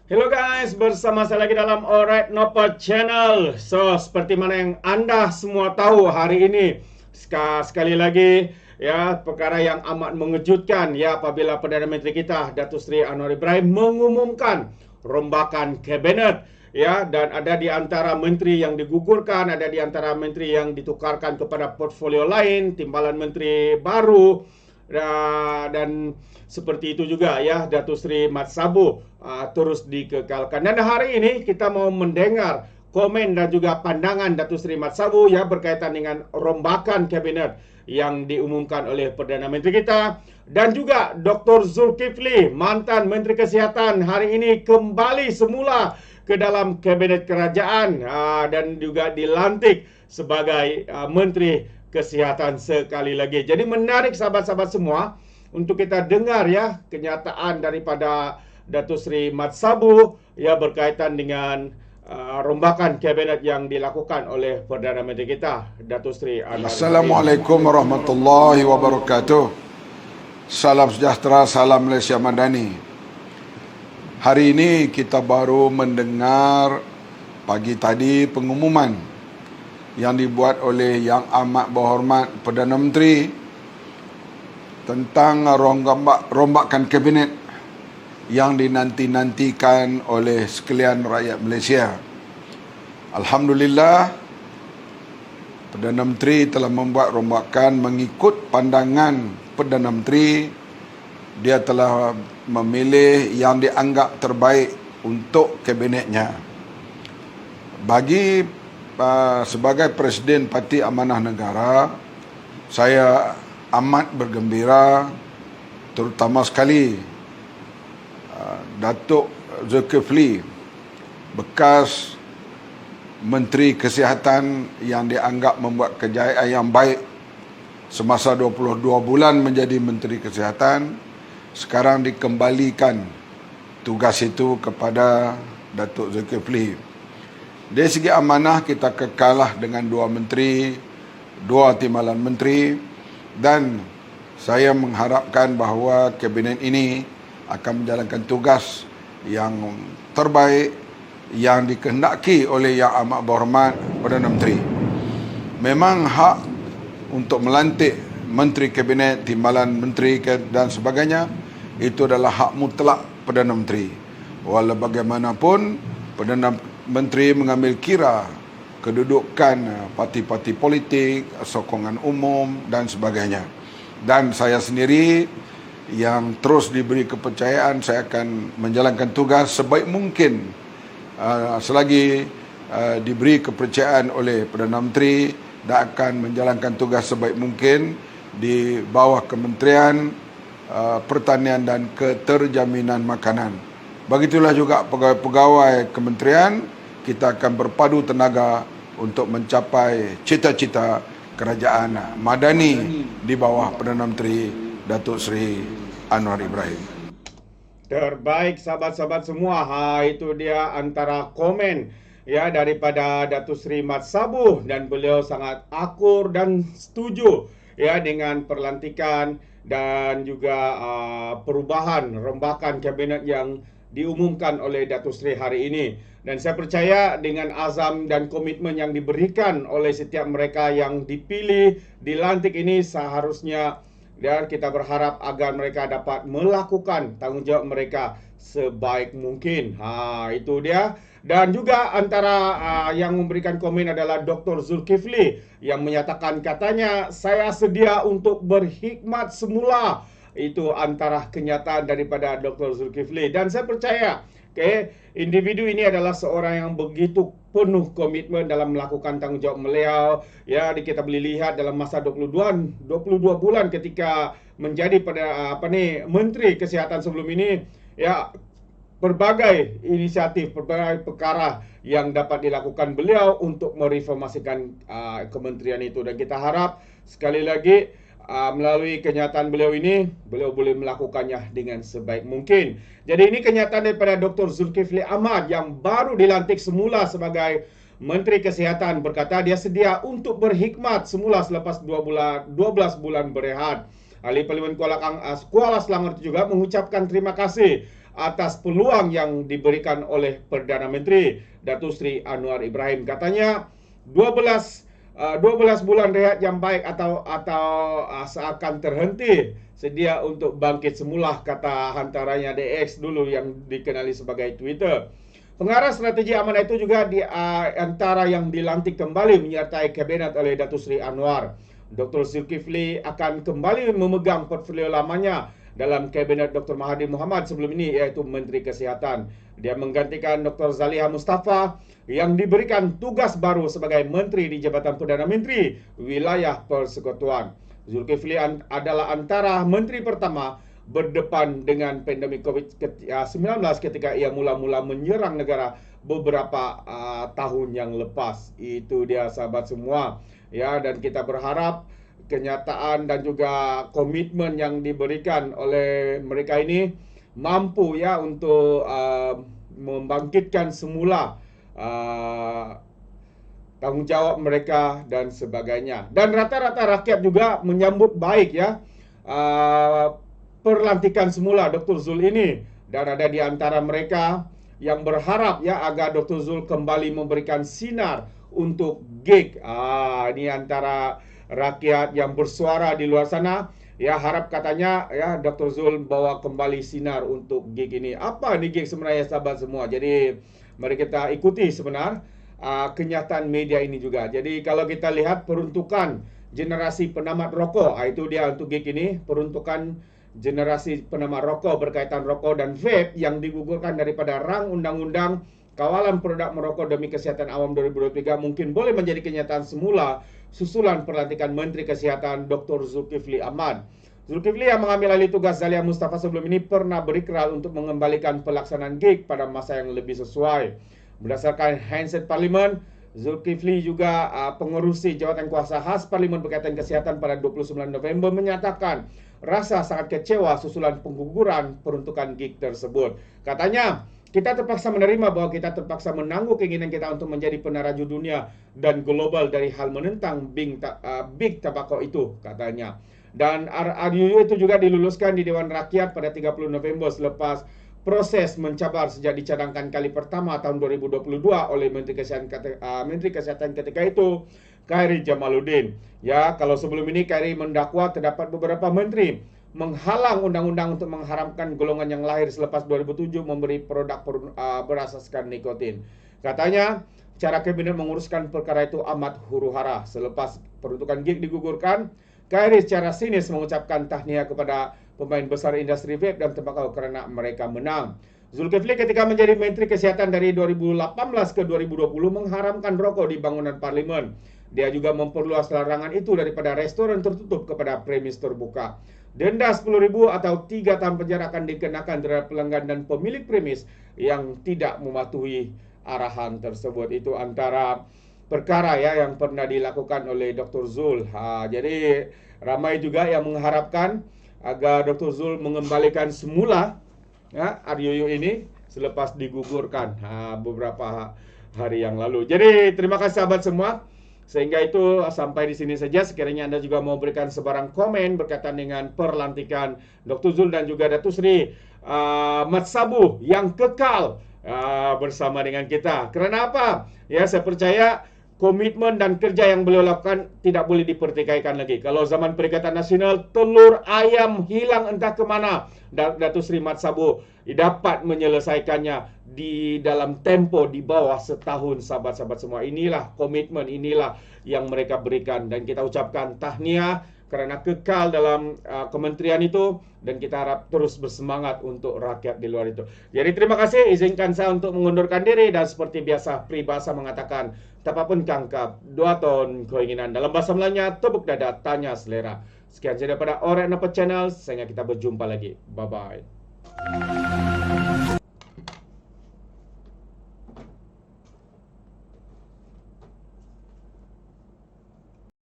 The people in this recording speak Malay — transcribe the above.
Hello guys, bersama saya lagi dalam Alright Nopa Channel. So, seperti mana yang anda semua tahu hari ini, sekali lagi ya, perkara yang amat mengejutkan ya apabila Perdana Menteri kita Datuk Seri Anwar Ibrahim mengumumkan rombakan kabinet ya, dan ada di antara menteri yang digugurkan, ada di antara menteri yang ditukarkan kepada portfolio lain, timbalan menteri baru. Dan seperti itu juga ya, Datuk Seri Mat Sabu terus dikekalkan. Dan hari ini kita mau mendengar komen dan juga pandangan Datuk Seri Mat Sabu ya berkaitan dengan rombakan kabinet yang diumumkan oleh Perdana Menteri kita. Dan juga Dr. Zulkifli, mantan Menteri Kesihatan, hari ini kembali semula ke dalam kabinet kerajaan dan juga dilantik sebagai Menteri Kesihatan sekali lagi. Jadi menarik sahabat-sahabat semua untuk kita dengar ya kenyataan daripada Datuk Seri Mat Sabu ya berkaitan dengan rombakan kabinet yang dilakukan oleh Perdana Menteri kita Datuk Seri Anwar Ibrahim. Assalamualaikum warahmatullahi wabarakatuh. Salam sejahtera, salam Malaysia Madani. Hari ini kita baru mendengar pagi tadi pengumuman yang dibuat oleh Yang Amat Berhormat Perdana Menteri tentang rombakan kabinet yang dinanti-nantikan oleh sekalian rakyat Malaysia. Alhamdulillah, Perdana Menteri telah membuat rombakan mengikut pandangan Perdana Menteri. Dia telah memilih yang dianggap terbaik untuk kabinetnya. Bagi sebagai Presiden Parti Amanah Negara, saya amat bergembira, terutama sekali Datuk Zulkifli, bekas Menteri Kesihatan yang dianggap membuat kejayaan yang baik semasa 22 bulan menjadi Menteri Kesihatan, sekarang dikembalikan tugas itu kepada Datuk Zulkifli. Dari segi amanah, kita kekalah dengan dua menteri, dua timbalan menteri, dan saya mengharapkan bahawa kabinet ini akan menjalankan tugas yang terbaik yang dikehendaki oleh Yang Amat Berhormat Perdana Menteri. Memang hak untuk melantik menteri kabinet, timbalan menteri dan sebagainya, itu adalah hak mutlak Perdana Menteri. Walau bagaimanapun, Perdana Menteri mengambil kira kedudukan parti-parti politik, sokongan umum dan sebagainya. Dan saya sendiri yang terus diberi kepercayaan, saya akan menjalankan tugas sebaik mungkin selagi diberi kepercayaan oleh Perdana Menteri, dan akan menjalankan tugas sebaik mungkin di bawah Kementerian Pertanian dan Keterjaminan Makanan. Begitulah juga pegawai-pegawai kementerian. Kita akan berpadu tenaga untuk mencapai cita-cita kerajaan Madani di bawah Perdana Menteri Datuk Seri Anwar Ibrahim. Terbaik sahabat-sahabat semua. Itu dia antara komen ya daripada Datuk Seri Mat Sabu, dan beliau sangat akur dan setuju ya dengan perlantikan dan juga perubahan rombakan kabinet yang diumumkan oleh Datuk Seri hari ini. Dan saya percaya dengan azam dan komitmen yang diberikan oleh setiap mereka yang dipilih, dilantik ini, seharusnya dan kita berharap agar mereka dapat melakukan tanggungjawab mereka sebaik mungkin. Itu dia. Dan juga antara yang memberikan komen adalah Dr. Zulkifli yang menyatakan katanya, saya sedia untuk berkhidmat semula. Itu antara kenyataan daripada Dr. Zulkifli. Dan saya percaya individu ini adalah seorang yang begitu penuh komitmen dalam melakukan tanggungjawab beliau. Ya, kita boleh lihat dalam masa 22 bulan ketika menjadi Menteri Kesihatan sebelum ini, ya, berbagai inisiatif, berbagai perkara yang dapat dilakukan beliau untuk mereformasikan kementerian itu. Dan kita harap sekali lagi melalui kenyataan beliau ini, beliau boleh melakukannya dengan sebaik mungkin. Jadi ini kenyataan daripada Dr. Zulkifli Ahmad yang baru dilantik semula sebagai Menteri Kesihatan, berkata dia sedia untuk berkhidmat semula selepas 12 bulan berehat. Ahli Parlimen Kuala Selangor itu juga mengucapkan terima kasih atas peluang yang diberikan oleh Perdana Menteri Datuk Seri Anwar Ibrahim. Katanya 12 bulan rehat yang baik atau seakan terhenti, sedia untuk bangkit semula, kata hantarannya DX dulu yang dikenali sebagai Twitter. Pengarah strategi amanah itu juga di antara yang dilantik kembali menyertai kabinet oleh Datuk Seri Anwar. Dr. Zulkifli akan kembali memegang portfolio lamanya dalam kabinet Dr. Mahathir Mohamad sebelum ini, iaitu Menteri Kesihatan. Dia menggantikan Dr. Zaliha Mustafa yang diberikan tugas baru sebagai Menteri di Jabatan Perdana Menteri Wilayah Persekutuan. Zulkifli adalah antara menteri pertama berdepan dengan pandemik COVID-19 ketika ia mula-mula menyerang negara beberapa tahun yang lepas. Itu dia sahabat semua. Ya, dan kita berharap kenyataan dan juga komitmen yang diberikan oleh mereka ini mampu ya untuk membangkitkan semula tanggungjawab mereka dan sebagainya. Dan rata-rata rakyat juga menyambut baik ya perlantikan semula Dr. Zul ini, dan ada di antara mereka yang berharap ya agar Dr. Zul kembali memberikan sinar untuk gig. Ini antara rakyat yang bersuara di luar sana. Ya, harap katanya ya Dr. Zul bawa kembali sinar untuk gig ini. Apa ini gig sebenarnya sahabat semua? Jadi mari kita ikuti sebenar kenyataan media ini juga. Jadi kalau kita lihat peruntukan generasi penamat rokok, itu dia untuk gig ini, peruntukan generasi penamat rokok berkaitan rokok dan vape yang digugurkan daripada rang undang-undang Kawalan Produk Merokok Demi Kesihatan Awam 2023 mungkin boleh menjadi kenyataan semula susulan pelantikan Menteri Kesihatan Dr. Zulkifli Ahmad. Zulkifli yang mengambil alih tugas Zaliha Mustafa sebelum ini pernah berikrar untuk mengembalikan pelaksanaan gig pada masa yang lebih sesuai. Berdasarkan Handset Parlimen, Zulkifli juga pengerusi jawatan kuasa khas Parlimen berkaitan kesihatan pada 29 November menyatakan rasa sangat kecewa susulan pengguguran peruntukan gig tersebut. Katanya, kita terpaksa menerima bahwa kita terpaksa menangguh keinginan kita untuk menjadi peneraju dunia dan global dari hal menentang big tobacco itu, katanya. Dan RUU itu juga diluluskan di Dewan Rakyat pada 30 November selepas proses mencabar sejak dicadangkan kali pertama tahun 2022 oleh Menteri Kesehatan ketika itu, Khairy Jamaluddin. Ya, kalau sebelum ini Khairy mendakwa terdapat beberapa menteri menghalang undang-undang untuk mengharamkan golongan yang lahir selepas 2007 memberi produk berasaskan nikotin. Katanya, cara kabinet menguruskan perkara itu amat huru-hara. Selepas peruntukan gig digugurkan, Khairy secara sinis mengucapkan tahniah kepada pemain besar industri vape dan tembakau kerana mereka menang. Zulkifli ketika menjadi Menteri Kesihatan dari 2018 ke 2020 mengharamkan rokok di bangunan Parlimen. Dia juga memperluas larangan itu daripada restoran tertutup kepada premis terbuka. Denda 10,000 atau 3 tahun penjara akan dikenakan terhadap pelanggan dan pemilik premis yang tidak mematuhi arahan tersebut. Itu antara perkara ya yang pernah dilakukan oleh Dr. Zul. Jadi ramai juga yang mengharapkan agar Dr. Zul mengembalikan semula ya, RUU ini selepas digugurkan beberapa hari yang lalu. Jadi terima kasih sahabat semua. Sehingga itu sampai di sini saja. Sekiranya Anda juga mau berikan sebarang komen berkaitan dengan perlantikan Dr. Zul dan juga Datuk Seri Mat Sabuh yang kekal bersama dengan kita. Kerana apa? Ya, saya percaya komitmen dan kerja yang beliau lakukan tidak boleh dipertikaikan lagi. Kalau zaman Perikatan Nasional, telur ayam hilang entah ke mana, Datuk Seri Mat Sabuh dapat menyelesaikannya di dalam tempo di bawah setahun, sahabat-sahabat semua. Inilah komitmen, inilah yang mereka berikan. Dan kita ucapkan tahniah kerana kekal dalam kementerian itu. Dan kita harap terus bersemangat untuk rakyat di luar itu. Jadi terima kasih, izinkan saya untuk mengundurkan diri. Dan seperti biasa, peribahasa mengatakan, tapapun kangkap, 2 ton keinginan. Dalam bahasa Melayunya, tepuk dada, tanya selera. Sekian saja daripada Orang Nampak Channel. Sehingga kita berjumpa lagi. Bye-bye.